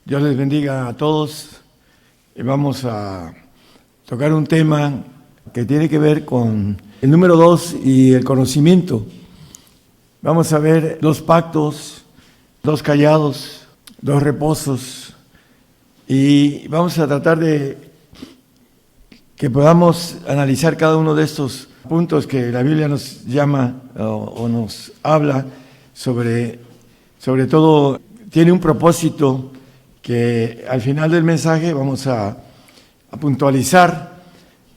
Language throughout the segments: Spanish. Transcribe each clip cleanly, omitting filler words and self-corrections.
Dios les bendiga a todos. Vamos a tocar un tema que tiene que ver con el número 2 y el conocimiento. Vamos a ver 2 pactos, 2 callados, 2 reposos, y vamos a tratar de que podamos analizar cada uno de estos puntos que la Biblia nos llama o nos habla sobre todo, tiene un propósito que al final del mensaje vamos a puntualizar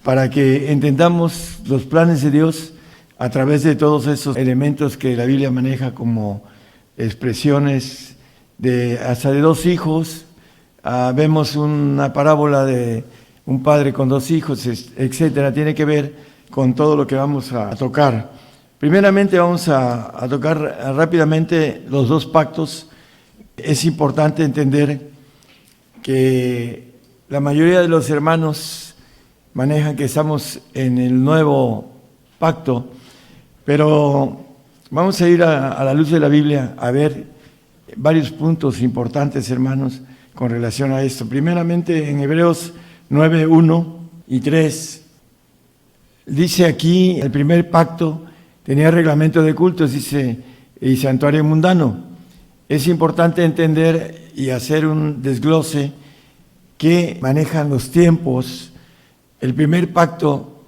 para que entendamos los planes de Dios a través de todos esos elementos que la Biblia maneja como expresiones hasta de 2 hijos. Vemos una parábola de un padre con 2 hijos, etcétera. Tiene que ver con todo lo que vamos a tocar. Primeramente vamos a tocar rápidamente los 2 pactos. Es importante entender que la mayoría de los hermanos manejan que estamos en el nuevo pacto, pero vamos a ir a la luz de la Biblia a ver varios puntos importantes, hermanos, con relación a esto. Primeramente en Hebreos 9, 1 y 3, dice aquí, el primer pacto tenía reglamento de cultos, dice, y santuario mundano. Es importante entender y hacer un desglose que manejan los tiempos. El primer pacto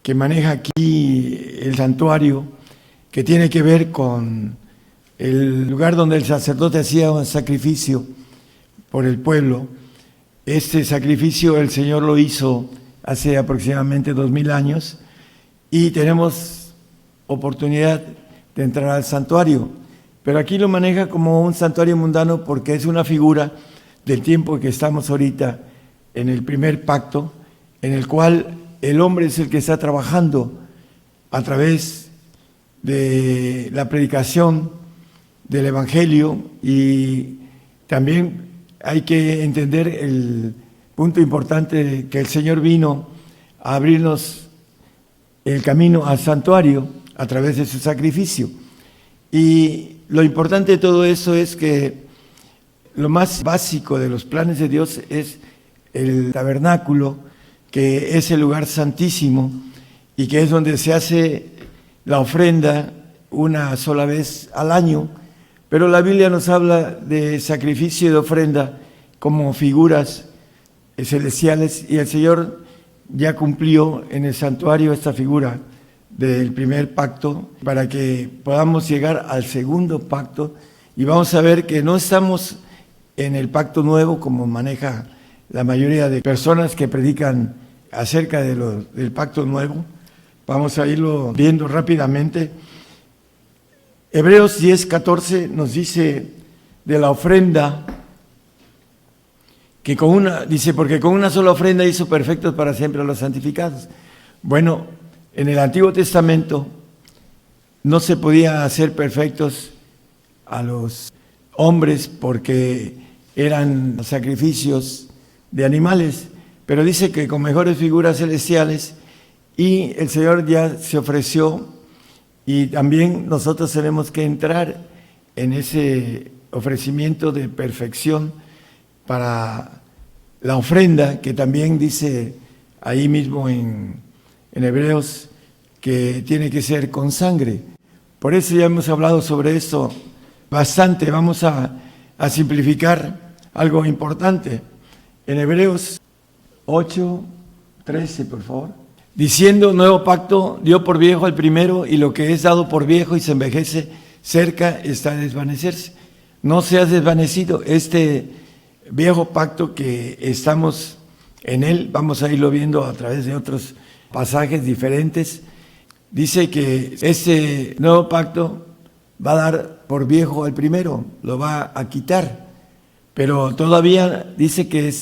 que maneja aquí el santuario, que tiene que ver con el lugar donde el sacerdote hacía un sacrificio por el pueblo. Este sacrificio el Señor lo hizo hace aproximadamente 2000 años y tenemos oportunidad de entrar al santuario. Pero aquí lo maneja como un santuario mundano porque es una figura del tiempo que estamos ahorita en el primer pacto, en el cual el hombre es el que está trabajando a través de la predicación del Evangelio, y también hay que entender el punto importante que el Señor vino a abrirnos el camino al santuario a través de su sacrificio. Y lo importante de todo eso es que lo más básico de los planes de Dios es el tabernáculo, que es el lugar santísimo y que es donde se hace la ofrenda una sola vez al año. Pero la Biblia nos habla de sacrificio y de ofrenda como figuras celestiales, y el Señor ya cumplió en el santuario esta figura del primer pacto para que podamos llegar al segundo pacto. Y vamos a ver que no estamos en el pacto nuevo como maneja la mayoría de personas que predican acerca del pacto nuevo. Vamos a irlo viendo rápidamente. Hebreos 10:14 nos dice de la ofrenda, que dice, porque con una sola ofrenda hizo perfectos para siempre a los santificados. Bueno, en el Antiguo Testamento no se podía hacer perfectos a los hombres porque eran sacrificios de animales, pero dice que con mejores figuras celestiales, y el Señor ya se ofreció, y también nosotros tenemos que entrar en ese ofrecimiento de perfección para la ofrenda, que también dice ahí mismo en Hebreos que tiene que ser con sangre. Por eso ya hemos hablado sobre esto bastante. Vamos a simplificar algo importante. En Hebreos 8:13, por favor. Diciendo, nuevo pacto dio por viejo el primero, y lo que es dado por viejo y se envejece, cerca está a desvanecerse. No se ha desvanecido este viejo pacto que estamos en él. Vamos a irlo viendo a través de otros pasajes diferentes. Dice que este nuevo pacto va a dar por viejo al primero, lo va a quitar, pero todavía dice que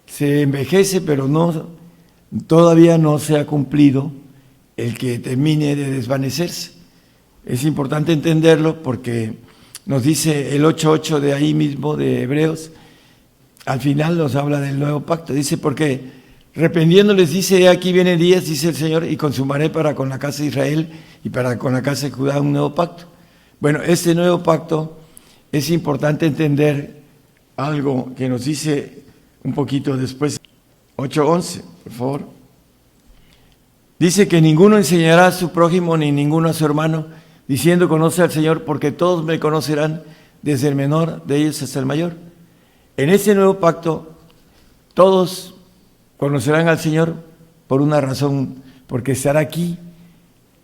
se envejece, pero todavía no se ha cumplido el que termine de desvanecerse. Es importante entenderlo porque nos dice el 8:8 de ahí mismo de Hebreos, al final nos habla del nuevo pacto. Dice, porque reprendiéndoles dice, aquí vienen días, dice el Señor, y consumaré para con la casa de Israel y para con la casa de Judá un nuevo pacto. Bueno, este nuevo pacto es importante entender algo que nos dice un poquito después, 8:11, por favor. Dice que ninguno enseñará a su prójimo ni ninguno a su hermano, diciendo conoce al Señor, porque todos me conocerán, desde el menor de ellos hasta el mayor. En este nuevo pacto, todos conocerán al Señor por una razón, porque estará aquí,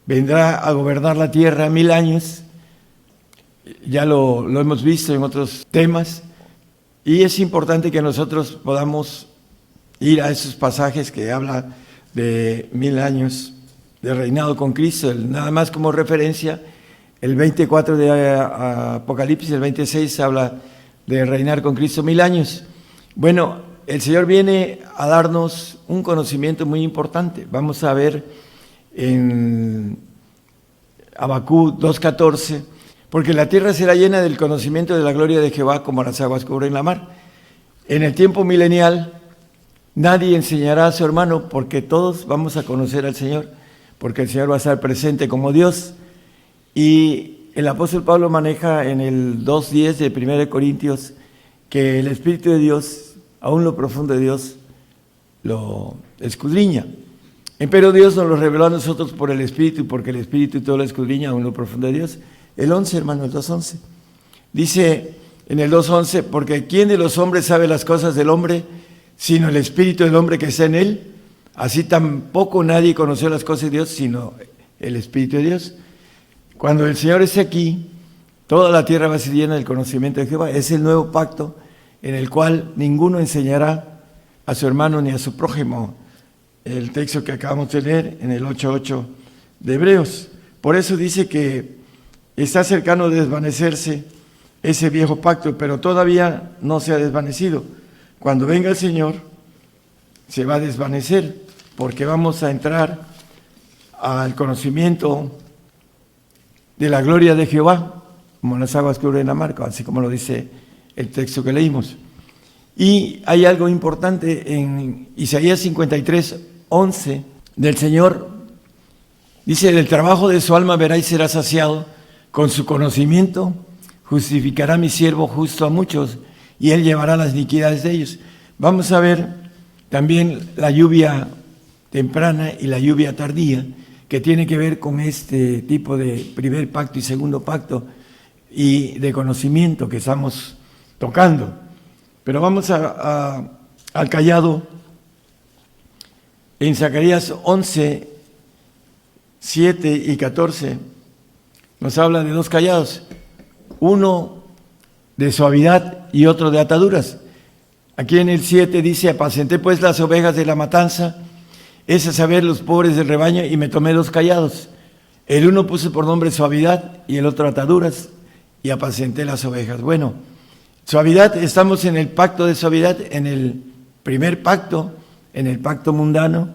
vendrá a gobernar la tierra 1000 años, ya lo hemos visto en otros temas, y es importante que nosotros podamos ir a esos pasajes que habla de 1000 años de reinado con Cristo, nada más como referencia. El 24 de Apocalipsis, el 26 habla de reinar con Cristo 1000 años. Bueno, el Señor viene a darnos un conocimiento muy importante. Vamos a ver en Habacuc 2:14, porque la tierra será llena del conocimiento de la gloria de Jehová como las aguas cubren la mar. En el tiempo milenial nadie enseñará a su hermano, porque todos vamos a conocer al Señor, porque el Señor va a estar presente como Dios. Y el apóstol Pablo maneja en el 2:10 de 1 Corintios que el Espíritu de Dios, aún lo profundo de Dios, lo escudriña. Pero Dios nos lo reveló a nosotros por el Espíritu, porque el Espíritu todo lo escudriña, aún lo profundo de Dios. El 11, hermano, el 2:11. Dice en el 2:11, porque ¿quién de los hombres sabe las cosas del hombre, sino el Espíritu del hombre que está en él? Así tampoco nadie conoció las cosas de Dios, sino el Espíritu de Dios. Cuando el Señor esté aquí, toda la tierra va a ser llena del conocimiento de Jehová. Es el nuevo pacto en el cual ninguno enseñará a su hermano ni a su prójimo. El texto que acabamos de leer en el 8:8 de Hebreos. Por eso dice que está cercano de desvanecerse ese viejo pacto, pero todavía no se ha desvanecido. Cuando venga el Señor, se va a desvanecer, porque vamos a entrar al conocimiento de la gloria de Jehová, como las aguas cubren la mar, así como lo dice el texto que leímos. Y hay algo importante en Isaías 53:11 del Señor. Dice, del trabajo de su alma verá y será saciado, con su conocimiento justificará mi siervo justo a muchos, y él llevará las iniquidades de ellos. Vamos a ver también la lluvia temprana y la lluvia tardía, que tiene que ver con este tipo de primer pacto y segundo pacto y de conocimiento que estamos tocando. Pero vamos al cayado. En Zacarías 11:7 y 14 nos habla de 2 cayados, uno de suavidad y otro de ataduras. Aquí en el 7 dice, apacenté pues las ovejas de la matanza, es a saber, los pobres del rebaño, y me tomé 2 cayados. El uno puse por nombre suavidad y el otro ataduras, y apacenté las ovejas. Bueno, suavidad, estamos en el pacto de suavidad, en el primer pacto, en el pacto mundano,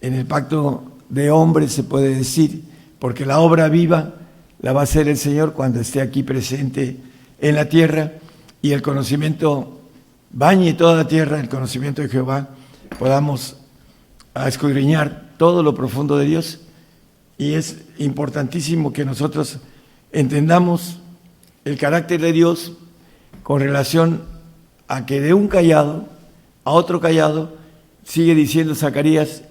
en el pacto de hombres se puede decir, porque la obra viva la va a hacer el Señor cuando esté aquí presente en la tierra, y el conocimiento bañe toda la tierra, el conocimiento de Jehová, podamos a escudriñar todo lo profundo de Dios. Y es importantísimo que nosotros entendamos el carácter de Dios con relación a que de un cayado a otro cayado, sigue diciendo Zacarías.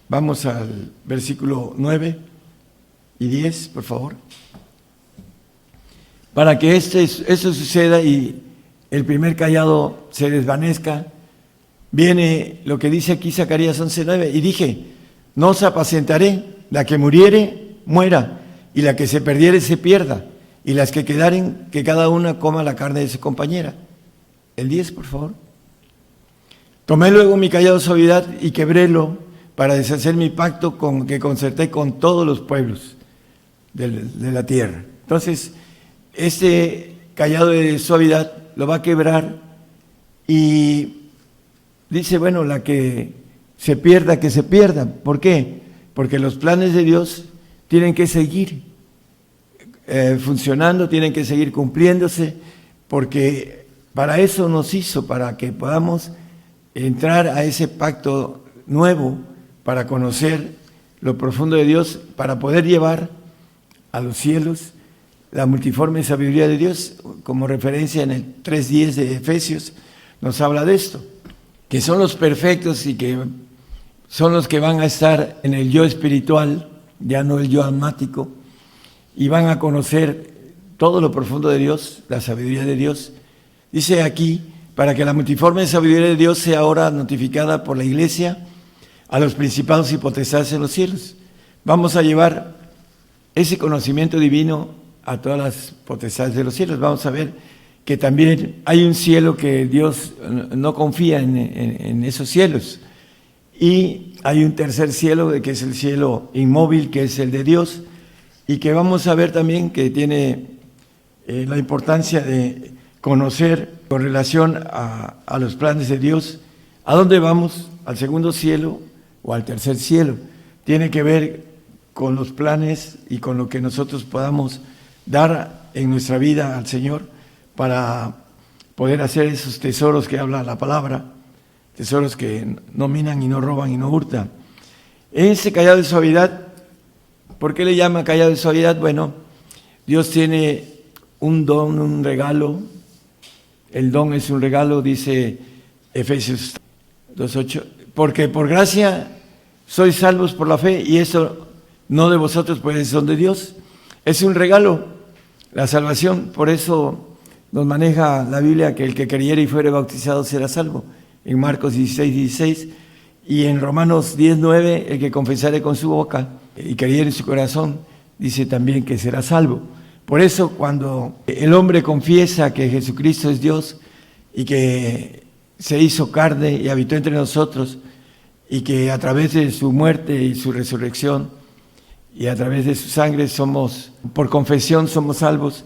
Vamos al versículo 9 y 10, por favor. Para que eso suceda y el primer cayado se desvanezca, viene lo que dice aquí Zacarías 11:9, y dije, no os apacentaré, la que muriere, muera, y la que se perdiere, se pierda, y las que quedaren, que cada una coma la carne de su compañera. El 10, por favor. Tomé luego mi cayado de suavidad y quebrélo para deshacer mi pacto que concerté con todos los pueblos de la tierra. Entonces, este cayado de suavidad lo va a quebrar y dice, bueno, la que se pierda, que se pierda. ¿Por qué? Porque los planes de Dios tienen que seguir funcionando, tienen que seguir cumpliéndose, porque para eso nos hizo, para que podamos entrar a ese pacto nuevo, para conocer lo profundo de Dios, para poder llevar a los cielos la multiforme sabiduría de Dios, como referencia en el 3:10 de Efesios, nos habla de esto, que son los perfectos y que son los que van a estar en el yo espiritual, ya no el yo almático, y van a conocer todo lo profundo de Dios, la sabiduría de Dios. Dice aquí, para que la multiforme sabiduría de Dios sea ahora notificada por la Iglesia a los principados y potestades en los cielos. Vamos a llevar ese conocimiento divino a todas las potestades de los cielos. Vamos a ver que también hay un cielo que Dios no confía en esos cielos. Y hay un tercer cielo, que es el cielo inmóvil, que es el de Dios, y que vamos a ver también que tiene la importancia de conocer con relación a los planes de Dios. ¿A dónde vamos? ¿Al segundo cielo o al tercer cielo? Tiene que ver con los planes y con lo que nosotros podamos dar en nuestra vida al Señor para poder hacer esos tesoros que habla la palabra, tesoros que no minan y no roban y no hurtan. Ese callado de suavidad, ¿por qué le llama callado de suavidad? Bueno, Dios tiene un don, un regalo. El don es un regalo, dice Efesios 2:8, porque por gracia sois salvos por la fe, y eso no de vosotros, pues es don de Dios. Es un regalo, la salvación. Por eso nos maneja la Biblia que el que creyere y fuere bautizado será salvo, en Marcos 16:16, y en Romanos 10:9, el que confesare con su boca y creyere en su corazón, dice también que será salvo. Por eso cuando el hombre confiesa que Jesucristo es Dios y que se hizo carne y habitó entre nosotros, y que a través de su muerte y su resurrección y a través de su sangre somos, por confesión somos salvos,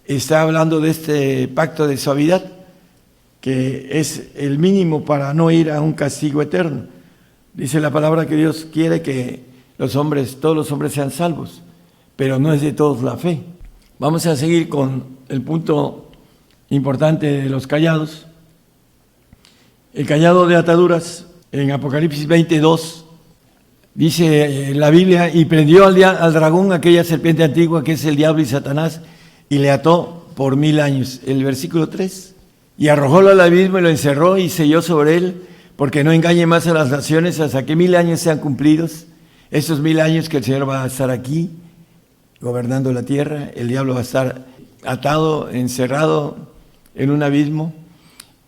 está hablando de este pacto de suavidad, que es el mínimo para no ir a un castigo eterno. Dice la palabra que Dios quiere que los hombres, todos los hombres sean salvos, pero no es de todos la fe. Vamos a seguir con el punto importante de los callados. El callado de ataduras, en Apocalipsis 22, dice la Biblia, y prendió al dragón, aquella serpiente antigua que es el diablo y Satanás, y le ató por 1000 años. El versículo 3, y arrojólo al abismo y lo encerró y selló sobre él, porque no engañe más a las naciones hasta que 1000 años sean cumplidos. Esos 1000 años que el Señor va a estar aquí, gobernando la tierra, el diablo va a estar atado, encerrado en un abismo,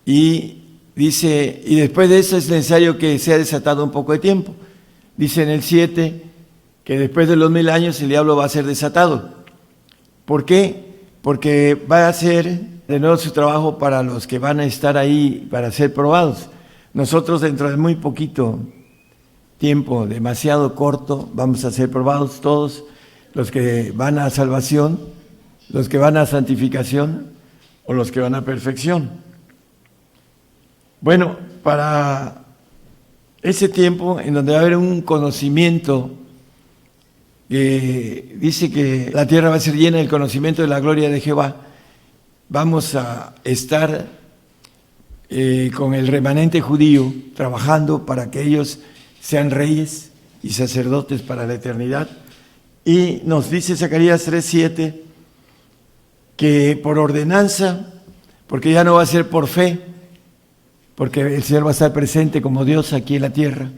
y dice, y después de eso es necesario que sea desatado un poco de tiempo. Dice en el 7 que después de los 1000 años el diablo va a ser desatado. ¿Por qué? Porque va a hacer de nuevo su trabajo para los que van a estar ahí para ser probados. Nosotros dentro de muy poquito tiempo, demasiado corto, vamos a ser probados todos, los que van a salvación, los que van a santificación o los que van a perfección. Bueno, para ese tiempo en donde va a haber un conocimiento que dice que la tierra va a ser llena del conocimiento de la gloria de Jehová, vamos a estar con el remanente judío trabajando para que ellos sean reyes y sacerdotes para la eternidad. Y nos dice Zacarías 3:7 que por ordenanza, porque ya no va a ser por fe, porque el Señor va a estar presente como Dios aquí en la tierra.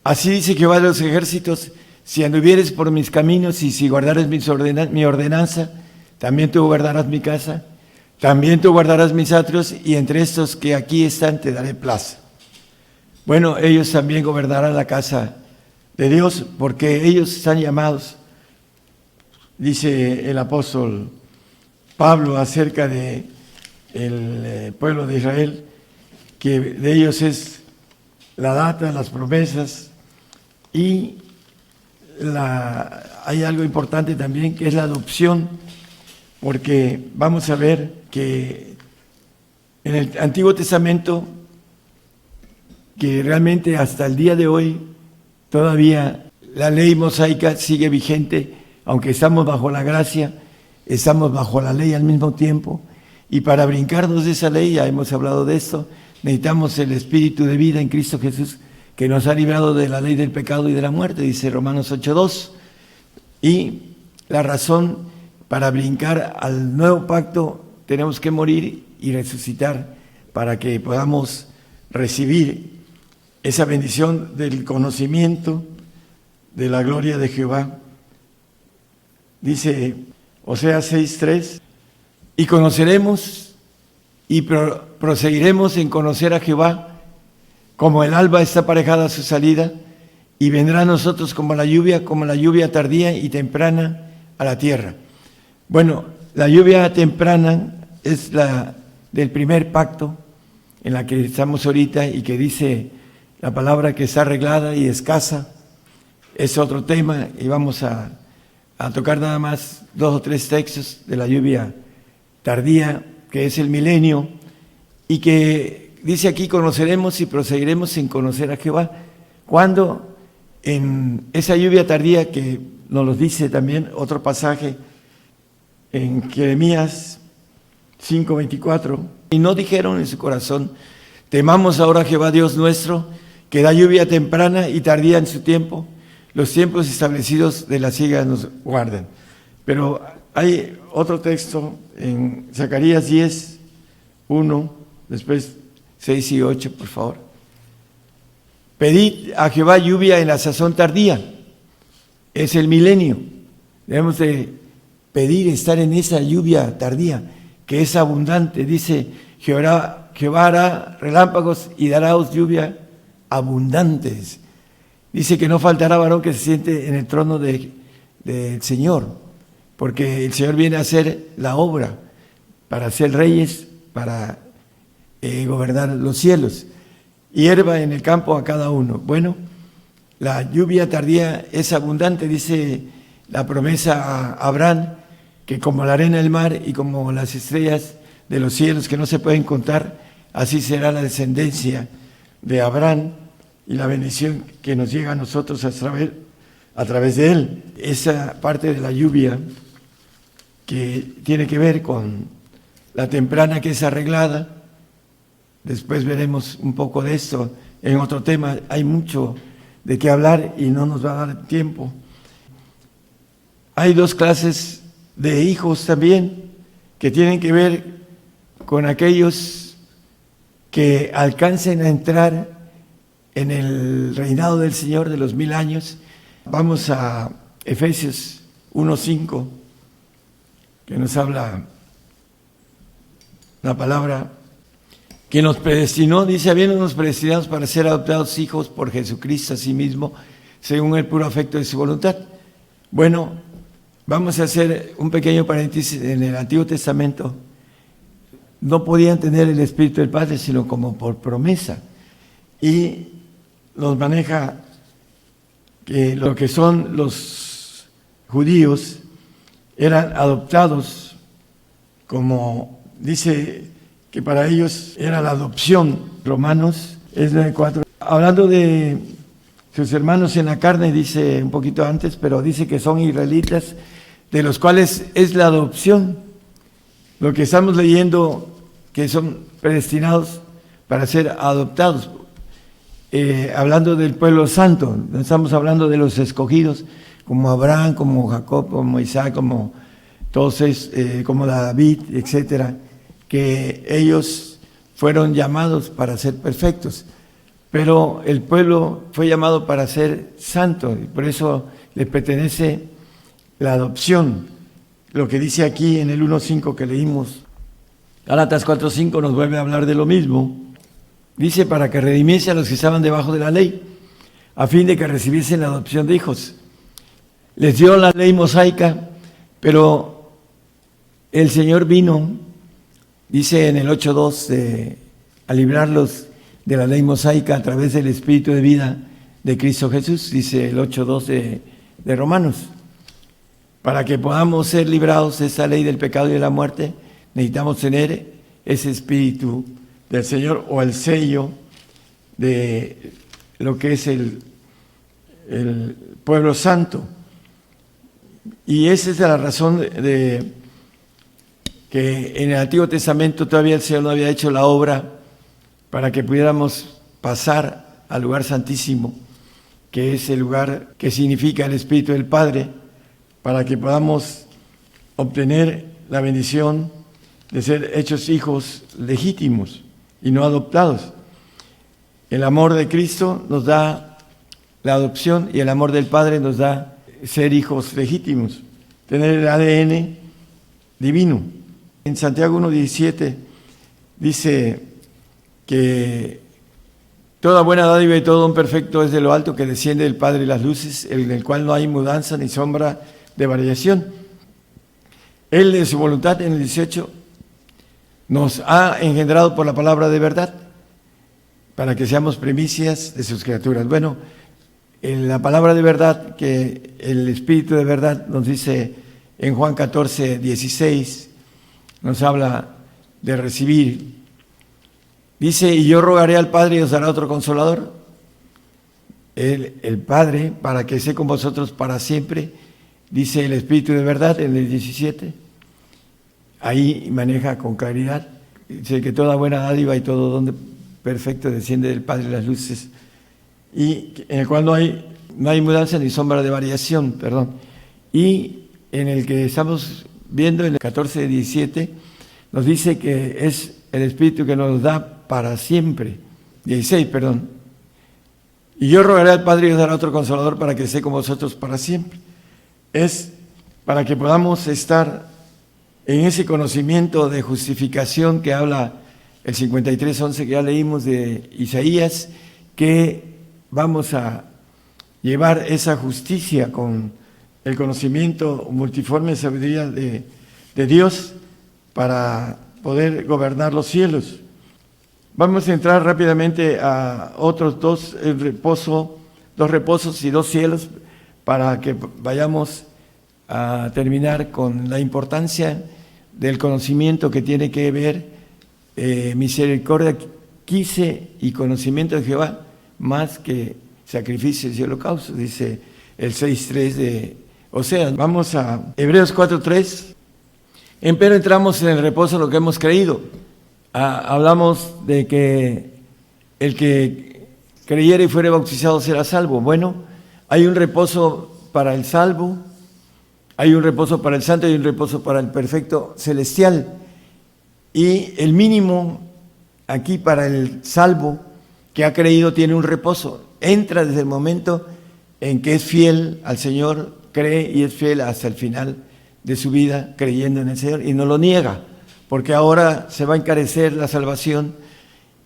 Así dice Jehová de los ejércitos, si anduvieres por mis caminos y si guardares mi ordenanza, también tú guardarás mi casa, también tú guardarás mis atrios, y entre estos que aquí están te daré plaza. Bueno, ellos también gobernarán la casa de Dios, porque ellos están llamados, dice el apóstol Pablo acerca de el pueblo de Israel, que de ellos es la data, las promesas, y hay algo importante también que es la adopción, porque vamos a ver que en el Antiguo Testamento, que realmente hasta el día de hoy todavía la ley mosaica sigue vigente, aunque estamos bajo la gracia, estamos bajo la ley al mismo tiempo, y para brincarnos de esa ley, ya hemos hablado de esto, necesitamos el Espíritu de vida en Cristo Jesús, que nos ha librado de la ley del pecado y de la muerte, dice Romanos 8:2. Y la razón para brincar al nuevo pacto tenemos que morir y resucitar para que podamos recibir esa bendición del conocimiento de la gloria de Jehová. Dice Oseas 6:3, y conoceremos y proseguiremos en conocer a Jehová, como el alba está aparejada a su salida, y vendrá a nosotros como la lluvia tardía y temprana a la tierra. Bueno, la lluvia temprana es la del primer pacto, en la que estamos ahorita y que dice la palabra que está arreglada y escasa. Es otro tema y vamos a tocar nada más 2 o 3 textos de la lluvia tardía, que es el milenio, y que dice aquí: conoceremos y proseguiremos en conocer a Jehová. Cuando en esa lluvia tardía, que nos lo dice también otro pasaje en Jeremías 5:24, y no dijeron en su corazón: temamos ahora a Jehová Dios nuestro, que da lluvia temprana y tardía en su tiempo, los tiempos establecidos de la siega nos guarden. Pero hay otro texto en Zacarías 10:1, después 6 y 8, por favor. Pedid a Jehová lluvia en la sazón tardía, es el milenio. Debemos de pedir estar en esa lluvia tardía, que es abundante. Dice: Jehová hará relámpagos y daráos lluvia abundantes. Dice que no faltará varón que se siente en el trono del Señor, porque el Señor viene a hacer la obra, para ser reyes, para gobernar los cielos. Hierba en el campo a cada uno. Bueno, la lluvia tardía es abundante, dice la promesa a Abraham, que como la arena del mar y como las estrellas de los cielos que no se pueden contar, así será la descendencia de Abraham y la bendición que nos llega a nosotros a través de él. Esa parte de la lluvia que tiene que ver con la temprana, que es arreglada. Después veremos un poco de esto en otro tema. Hay mucho de qué hablar y no nos va a dar tiempo. Hay 2 clases de hijos también que tienen que ver con aquellos que alcancen a entrar en el reinado del Señor de los 1000 años. Vamos a Efesios 1:5, que nos habla la palabra, que nos predestinó, dice: habiéndonos predestinados para ser adoptados hijos por Jesucristo a sí mismo, según el puro afecto de su voluntad. Bueno, vamos a hacer un pequeño paréntesis. En el Antiguo Testamento no podían tener el Espíritu del Padre sino como por promesa, y nos maneja que lo que son los judíos eran adoptados, como dice que para ellos era la adopción. Romanos es 9:4. Hablando de sus hermanos en la carne, dice un poquito antes, pero dice que son israelitas, de los cuales es la adopción. Lo que estamos leyendo, que son predestinados para ser adoptados. Hablando del pueblo santo, no estamos hablando de los escogidos, como Abraham, como Jacob, como Isaac, como todos, como David, etcétera, que ellos fueron llamados para ser perfectos, pero el pueblo fue llamado para ser santo, y por eso le pertenece la adopción. Lo que dice aquí en el 1:5 que leímos, Gálatas 4:5, nos vuelve a hablar de lo mismo. Dice: para que redimiese a los que estaban debajo de la ley, a fin de que recibiesen la adopción de hijos. Les dio la ley mosaica, pero el Señor vino, dice en el 8:2, a librarlos de la ley mosaica a través del Espíritu de vida de Cristo Jesús, dice el 8:2 de Romanos. Para que podamos ser librados de esa ley del pecado y de la muerte, necesitamos tener ese Espíritu del Señor, o el sello de lo que es el pueblo santo. Y esa es la razón de que en el Antiguo Testamento todavía el Señor no había hecho la obra para que pudiéramos pasar al lugar santísimo, que es el lugar que significa el Espíritu del Padre, para que podamos obtener la bendición de ser hechos hijos legítimos y no adoptados. El amor de Cristo nos da la adopción y el amor del Padre nos da ser hijos legítimos, tener el ADN divino. En Santiago 1:17 dice que toda buena dádiva y todo don perfecto es de lo alto, que desciende del Padre de las luces, en el cual no hay mudanza ni sombra de variación. Él, de su voluntad, en el 18, nos ha engendrado por la palabra de verdad, para que seamos primicias de sus criaturas. Bueno, en la palabra de verdad, que el Espíritu de verdad nos dice en Juan 14:16, nos habla de recibir. Dice, y yo rogaré al Padre y os dará otro consolador. El Padre, para que esté con vosotros para siempre, dice el Espíritu de verdad en el 17. Ahí maneja con claridad. Dice que toda buena dádiva y todo don perfecto desciende del Padre de las luces, y en el cual no hay mudanza ni sombra de variación, Y en el que estamos viendo, en el 14:17, nos dice que es el Espíritu que nos da para siempre. 16, y yo rogaré al Padre y os dará otro consolador para que esté con vosotros para siempre. Es para que podamos estar en ese conocimiento de justificación que habla el 53:11 que ya leímos de Isaías, que vamos a llevar esa justicia con el conocimiento multiforme sabiduría de Dios para poder gobernar los cielos. Vamos a entrar rápidamente a otros dos reposos y 2 cielos, para que vayamos a terminar con la importancia del conocimiento que tiene que ver misericordia quise y conocimiento de Jehová más que sacrificios y holocaustos, dice el 6:3 de Oseas. Vamos a Hebreos 4:3. Empero entramos en el reposo de lo que hemos creído. Hablamos de que el que creyere y fuere bautizado será salvo. Bueno, hay un reposo para el salvo, hay un reposo para el santo y un reposo para el perfecto celestial. Y el mínimo aquí para el salvo que ha creído tiene un reposo. Entra desde el momento en que es fiel al Señor, cree y es fiel hasta el final de su vida creyendo en el Señor y no lo niega, porque ahora se va a encarecer la salvación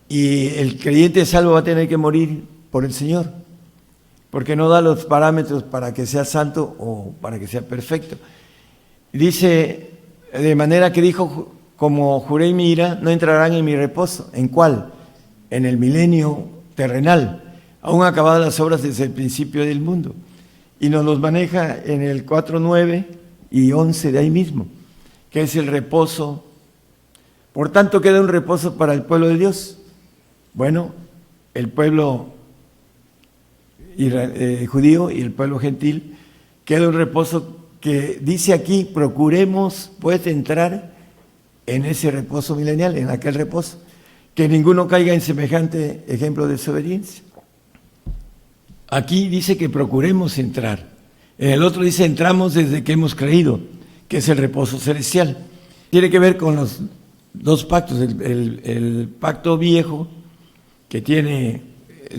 y el creyente salvo va a tener que morir por el Señor, porque no da los parámetros para que sea santo o para que sea perfecto. Dice, de manera que dijo, como juré en mi ira, no entrarán en mi reposo. ¿En cuál? En el milenio terrenal, aún acabadas las obras desde el principio del mundo. Y nos los maneja en el 4:9 y 11 de ahí mismo, que es el reposo. Por tanto, queda un reposo para el pueblo de Dios. Bueno, el pueblo judío y el pueblo gentil, queda un reposo que dice aquí, procuremos pues entrar en ese reposo milenial, en aquel reposo, que ninguno caiga en semejante ejemplo de desobediencia. Aquí dice que procuremos entrar. En el otro dice entramos desde que hemos creído, que es el reposo celestial. Tiene que ver con los dos pactos, el pacto viejo, que tiene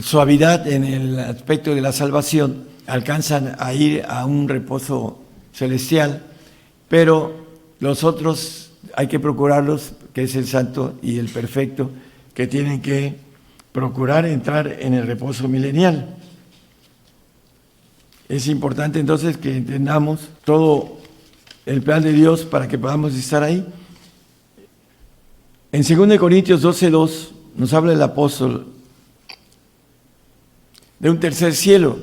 suavidad en el aspecto de la salvación, alcanzan a ir a un reposo celestial, pero los otros hay que procurarlos, que es el santo y el perfecto, que tienen que procurar entrar en el reposo milenial. Es importante entonces que entendamos todo el plan de Dios para que podamos estar ahí. En 2 Corintios 12:2 nos habla el apóstol de un tercer cielo.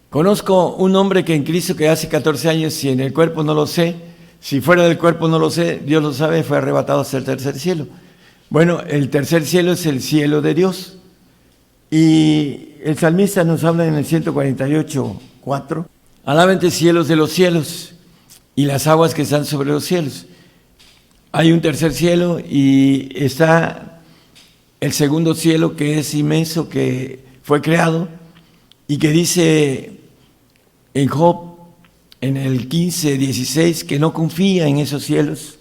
Conozco un hombre que en Cristo, que hace 14 años, si en el cuerpo no lo sé, si fuera del cuerpo no lo sé, Dios lo sabe, fue arrebatado hasta el tercer cielo. Bueno, el tercer cielo es el cielo de Dios. Y el salmista nos habla en el 148:4, alábente cielos de los cielos y las aguas que están sobre los cielos. Hay un tercer cielo y está el segundo cielo, que es inmenso, que fue creado y que dice en Job en el 15:16, que no confía en esos cielos,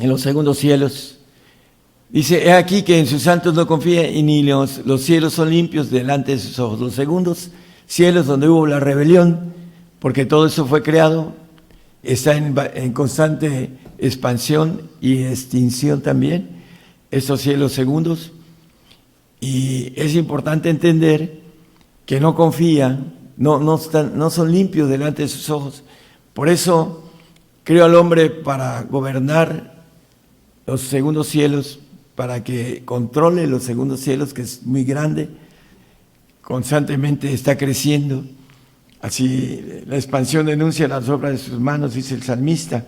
en los segundos cielos. Dice, he aquí que en sus santos no confía y ni los cielos son limpios delante de sus ojos. Los segundos cielos donde hubo la rebelión, porque todo eso fue creado, está en constante expansión y extinción también, esos cielos segundos. Y es importante entender que no confía, no son limpios delante de sus ojos. Por eso creó al hombre para gobernar los segundos cielos, para que controle los segundos cielos, que es muy grande, constantemente está creciendo. Así la expansión denuncia las obras de sus manos, dice el salmista.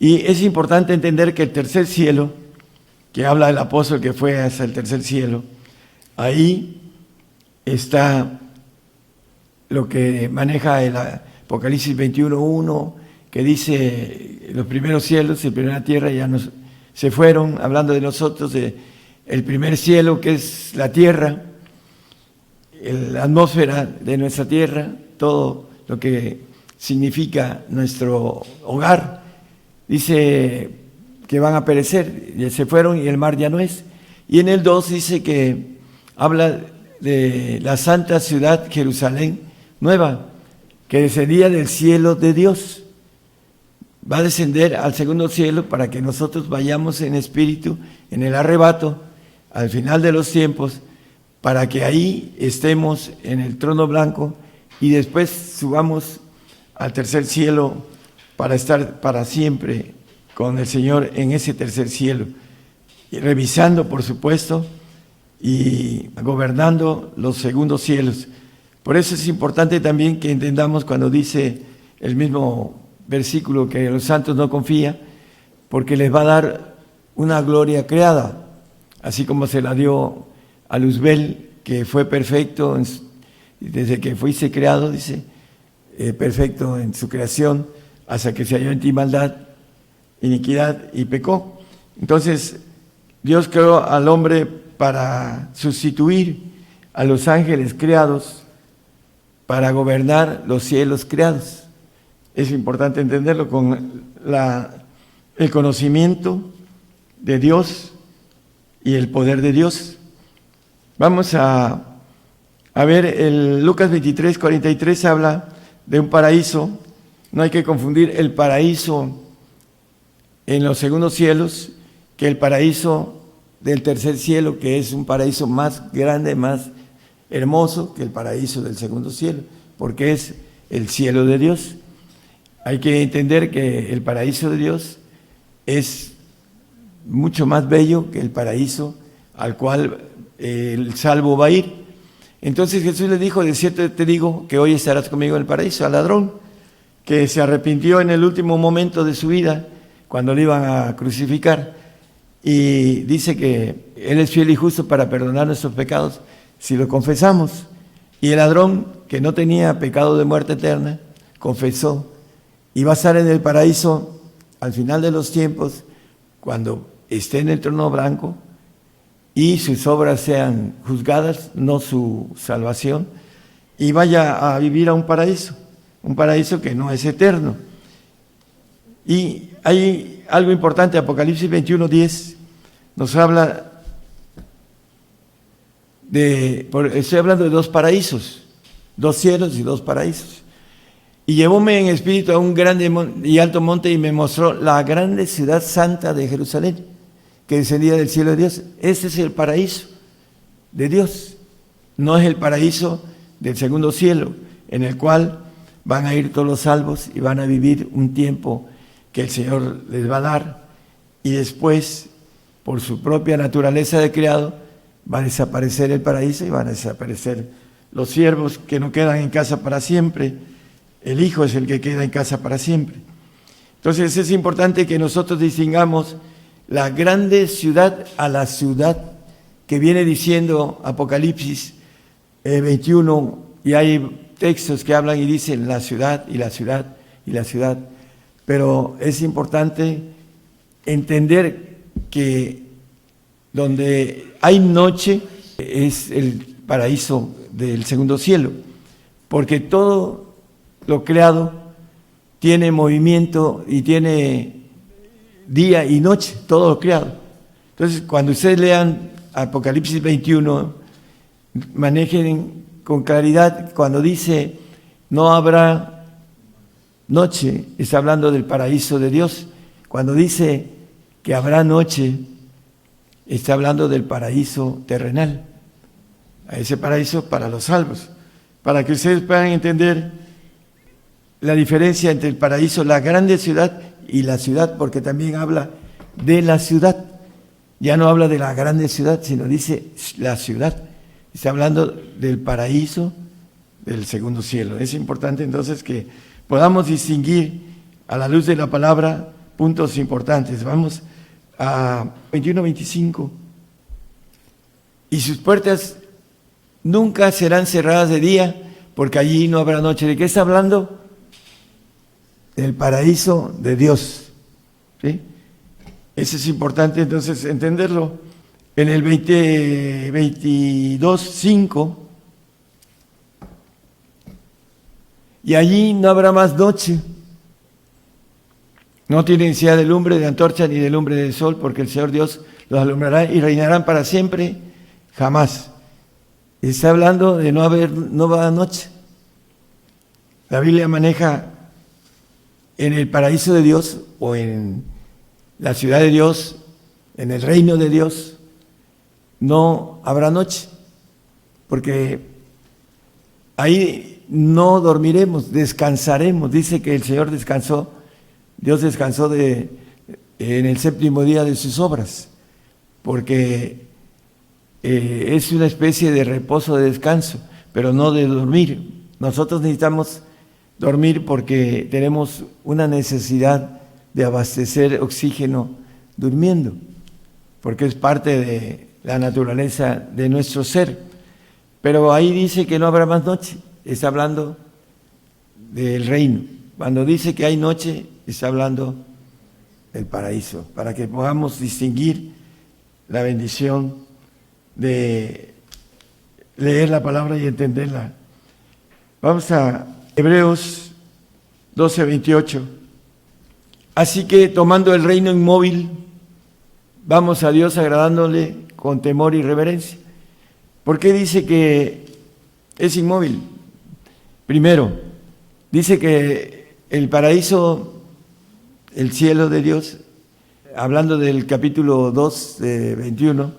Y es importante entender que el tercer cielo, que habla el apóstol que fue hasta el tercer cielo, ahí está lo que maneja el Apocalipsis 21:1, que dice los primeros cielos y la primera tierra ya se fueron, hablando de nosotros, de el primer cielo, que es la tierra, la atmósfera de nuestra tierra, todo lo que significa nuestro hogar. Dice que van a perecer, ya se fueron y el mar ya no es. Y en el 2 dice que habla de la santa ciudad Jerusalén nueva, que descendía del cielo de Dios. Va a descender al segundo cielo para que nosotros vayamos en espíritu, en el arrebato, al final de los tiempos, para que ahí estemos en el trono blanco y después subamos al tercer cielo para estar para siempre con el Señor en ese tercer cielo, y revisando, por supuesto, y gobernando los segundos cielos. Por eso es importante también que entendamos cuando dice el mismo versículo que los santos no confían, porque les va a dar una gloria creada, así como se la dio a Luzbel, que fue perfecto desde que fuiste creado, dice, perfecto en su creación, hasta que se halló en ti maldad, iniquidad y pecó. Entonces, Dios creó al hombre para sustituir a los ángeles creados, para gobernar los cielos creados. Es importante entenderlo con el conocimiento de Dios y el poder de Dios. Vamos a ver, el Lucas 23:43 habla de un paraíso. No hay que confundir el paraíso en los segundos cielos que el paraíso del tercer cielo, que es un paraíso más grande, más hermoso que el paraíso del segundo cielo, porque es el cielo de Dios. Hay que entender que el paraíso de Dios es mucho más bello que el paraíso al cual el salvo va a ir. Entonces Jesús le dijo, de cierto te digo que hoy estarás conmigo en el paraíso, al ladrón que se arrepintió en el último momento de su vida, cuando le iban a crucificar, y dice que Él es fiel y justo para perdonar nuestros pecados si lo confesamos. Y el ladrón, que no tenía pecado de muerte eterna, confesó, y va a estar en el paraíso al final de los tiempos, cuando esté en el trono blanco y sus obras sean juzgadas, no su salvación, y vaya a vivir a un paraíso que no es eterno. Y hay algo importante, Apocalipsis 21:10 nos habla estoy hablando de dos paraísos, dos cielos y dos paraísos. Y llevóme en espíritu a un grande y alto monte y me mostró la grande ciudad santa de Jerusalén, que descendía del cielo de Dios. Este es el paraíso de Dios, no es el paraíso del segundo cielo, en el cual van a ir todos los salvos y van a vivir un tiempo que el Señor les va a dar, y después, por su propia naturaleza de creado, va a desaparecer el paraíso y van a desaparecer los siervos que no quedan en casa para siempre. El Hijo es el que queda en casa para siempre. Entonces es importante que nosotros distingamos la grande ciudad a la ciudad que viene diciendo Apocalipsis 21, y hay textos que hablan y dicen la ciudad y la ciudad y la ciudad. Pero es importante entender que donde hay noche es el paraíso del segundo cielo, porque todos lo creado tiene movimiento y tiene día y noche, todo lo creado. Entonces, cuando ustedes lean Apocalipsis 21, manejen con claridad, cuando dice no habrá noche, está hablando del paraíso de Dios. Cuando dice que habrá noche, está hablando del paraíso terrenal, a ese paraíso para los salvos, para que ustedes puedan entender la diferencia entre el paraíso, la grande ciudad y la ciudad, porque también habla de la ciudad. Ya no habla de la grande ciudad, sino dice la ciudad. Está hablando del paraíso del segundo cielo. Es importante entonces que podamos distinguir a la luz de la palabra puntos importantes. Vamos a 21-25. Y sus puertas nunca serán cerradas de día, porque allí no habrá noche. ¿De qué está hablando? Del paraíso de Dios. ¿Sí? Eso es importante entonces entenderlo. En el 22:5, y allí no habrá más noche. No tiene necesidad de lumbre de antorcha ni de lumbre del sol, porque el Señor Dios los alumbrará y reinarán para siempre, jamás. Está hablando de no haber nueva noche. La Biblia maneja en el paraíso de Dios o en la ciudad de Dios, en el reino de Dios, no habrá noche, porque ahí no dormiremos, descansaremos. Dice que el Señor descansó, Dios descansó en el séptimo día de sus obras, porque es una especie de reposo, de descanso, pero no de dormir. Nosotros necesitamos dormir porque tenemos una necesidad de abastecer oxígeno durmiendo, porque es parte de la naturaleza de nuestro ser. Pero ahí dice que no habrá más noche, está hablando del reino. Cuando dice que hay noche, está hablando del paraíso, para que podamos distinguir la bendición de leer la palabra y entenderla. Vamos a Hebreos 12:28. Así que tomando el reino inmóvil, vamos a Dios agradándole con temor y reverencia. ¿Por qué dice que es inmóvil? Primero, dice que el paraíso, el cielo de Dios, hablando del capítulo 2 de 21,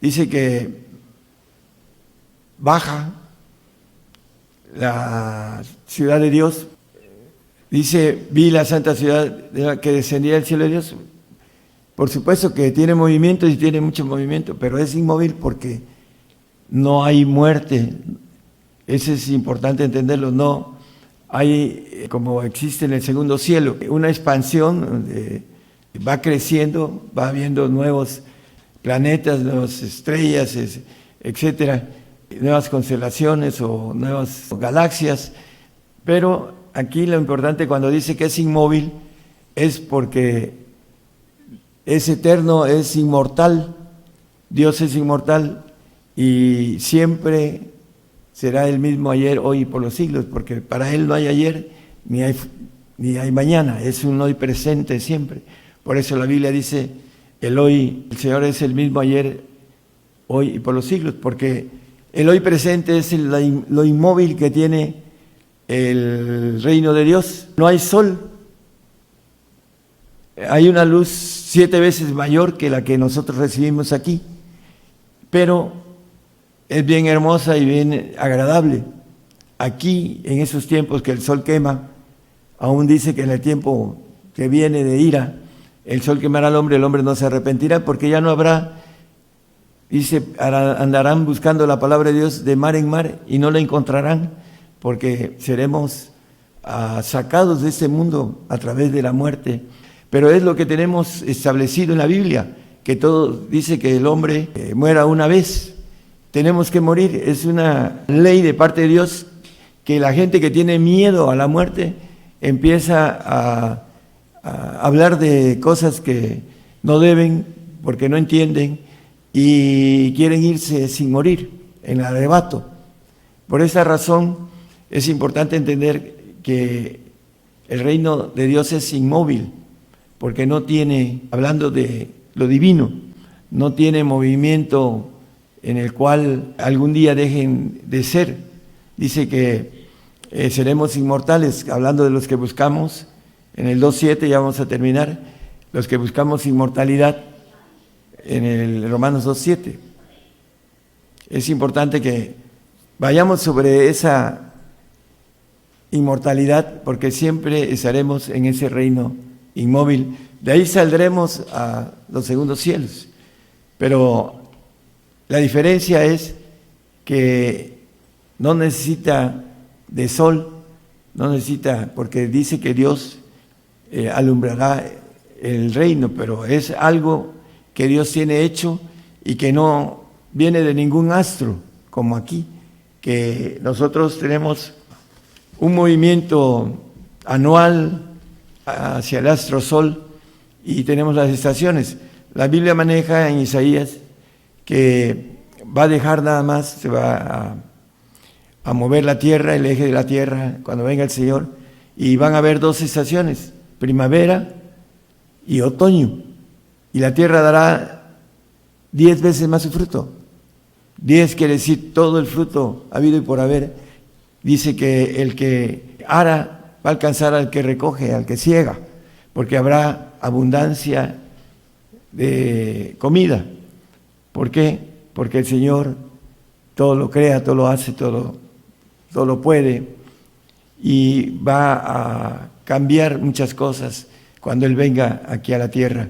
dice que baja la ciudad de Dios. Dice, vi la santa ciudad que descendía del cielo de Dios. Por supuesto que tiene movimiento y tiene mucho movimiento, pero es inmóvil porque no hay muerte. Eso es importante entenderlo. No hay, como existe en el segundo cielo, una expansión, va creciendo, va habiendo nuevos planetas, nuevas estrellas, etcétera, nuevas constelaciones o nuevas galaxias. Pero aquí lo importante cuando dice que es inmóvil es porque es eterno, es inmortal. Dios es inmortal y siempre será el mismo ayer, hoy y por los siglos, porque para Él no hay ayer ni hay mañana, es un hoy presente siempre. Por eso la Biblia dice, el Señor es el mismo ayer, hoy y por los siglos, porque el hoy presente es lo inmóvil que tiene el reino de Dios. No hay sol, hay una luz 7 veces mayor que la que nosotros recibimos aquí, pero es bien hermosa y bien agradable. Aquí, en esos tiempos que el sol quema, aún dice que en el tiempo que viene de ira, el sol quemará al hombre, el hombre no se arrepentirá, porque ya no habrá, dice, andarán buscando la palabra de Dios de mar en mar y no la encontrarán, porque seremos sacados de este mundo a través de la muerte. Pero es lo que tenemos establecido en la Biblia, que todo dice que el hombre muera una vez. Tenemos que morir, es una ley de parte de Dios, que la gente que tiene miedo a la muerte empieza a hablar de cosas que no deben, porque no entienden, y quieren irse sin morir, en el arrebato. Por esa razón es importante entender que el reino de Dios es inmóvil, porque no tiene, hablando de lo divino, no tiene movimiento en el cual algún día dejen de ser. Dice que seremos inmortales, hablando de los que buscamos, en el 2.7 ya vamos a terminar, los que buscamos inmortalidad, en el Romanos 2.7. Es importante que vayamos sobre esa inmortalidad, porque siempre estaremos en ese reino inmóvil. De ahí saldremos a los segundos cielos. Pero la diferencia es que no necesita de sol, no necesita, porque dice que Dios alumbrará el reino, pero es algo que Dios tiene hecho y que no viene de ningún astro, como aquí, que nosotros tenemos un movimiento anual hacia el astro sol y tenemos las estaciones. La Biblia maneja en Isaías que va a dejar nada más, se va a mover la tierra, el eje de la tierra, cuando venga el Señor, y van a haber 2 estaciones, primavera y otoño, y la tierra dará 10 veces más su fruto. 10 quiere decir todo el fruto habido y por haber. Dice que el que ara va a alcanzar al que recoge, al que siega, porque habrá abundancia de comida. ¿Por qué? Porque el Señor todo lo crea, todo lo hace, todo lo puede, y va a cambiar muchas cosas cuando Él venga aquí a la tierra,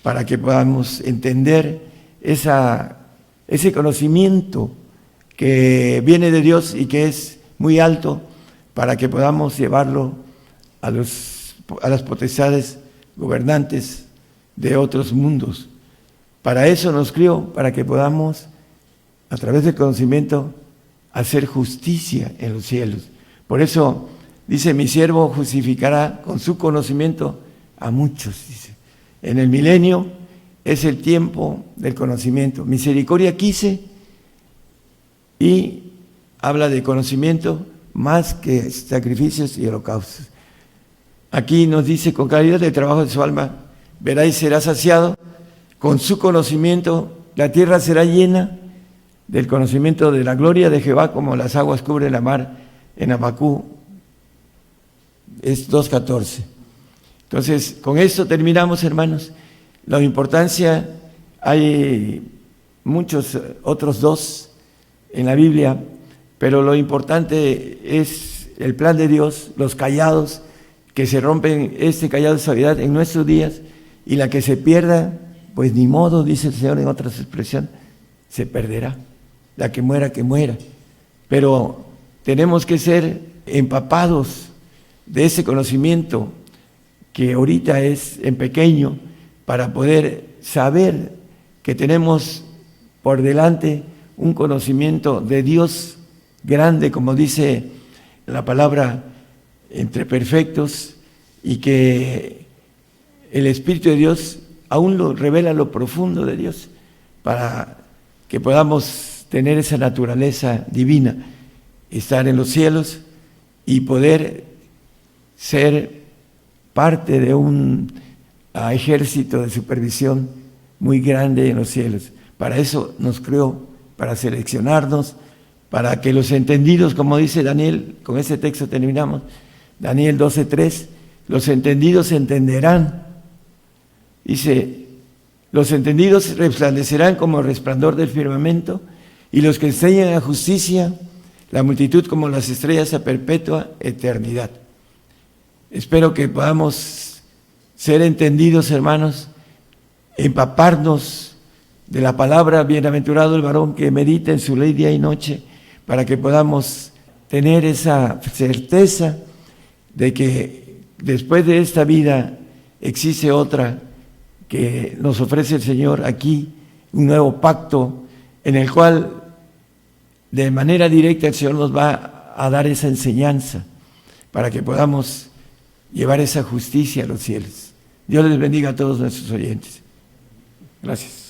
para que podamos entender ese conocimiento que viene de Dios y que es muy alto, para que podamos llevarlo a las potestades gobernantes de otros mundos. Para eso nos crió, para que podamos, a través del conocimiento, hacer justicia en los cielos. Por eso dice: mi siervo justificará con su conocimiento a muchos, dice. En el milenio es el tiempo del conocimiento. Misericordia quise, y habla de conocimiento más que sacrificios y holocaustos. Aquí nos dice: con calidad del trabajo de su alma verá y será saciado. Con su conocimiento la tierra será llena del conocimiento de la gloria de Jehová, como las aguas cubren la mar, en Habacuc es 2.14. Entonces, con esto terminamos, hermanos. La importancia, hay muchos otros 2 en la Biblia, pero lo importante es el plan de Dios, los callados, que se rompen este callado de sabiduría en nuestros días, y la que se pierda, pues ni modo, dice el Señor en otras expresiones, se perderá. La que muera, que muera. Pero tenemos que ser empapados de ese conocimiento que ahorita es en pequeño, para poder saber que tenemos por delante un conocimiento de Dios grande, como dice la palabra, entre perfectos, y que el Espíritu de Dios aún lo revela, lo profundo de Dios, para que podamos tener esa naturaleza divina, estar en los cielos y poder ser parte de un ejército de supervisión muy grande en los cielos. Para eso nos creó, para seleccionarnos, para que los entendidos, como dice Daniel, con este texto terminamos, Daniel 12:3, los entendidos entenderán. Dice: los entendidos resplandecerán como el resplandor del firmamento, y los que enseñan a justicia, la multitud como las estrellas a perpetua eternidad. Espero que podamos ser entendidos, hermanos, empaparnos de la palabra. Bienaventurado el varón que medita en su ley día y noche, para que podamos tener esa certeza de que después de esta vida existe otra que nos ofrece el Señor aquí, un nuevo pacto en el cual de manera directa el Señor nos va a dar esa enseñanza para que podamos llevar esa justicia a los cielos. Dios les bendiga a todos nuestros oyentes. Gracias.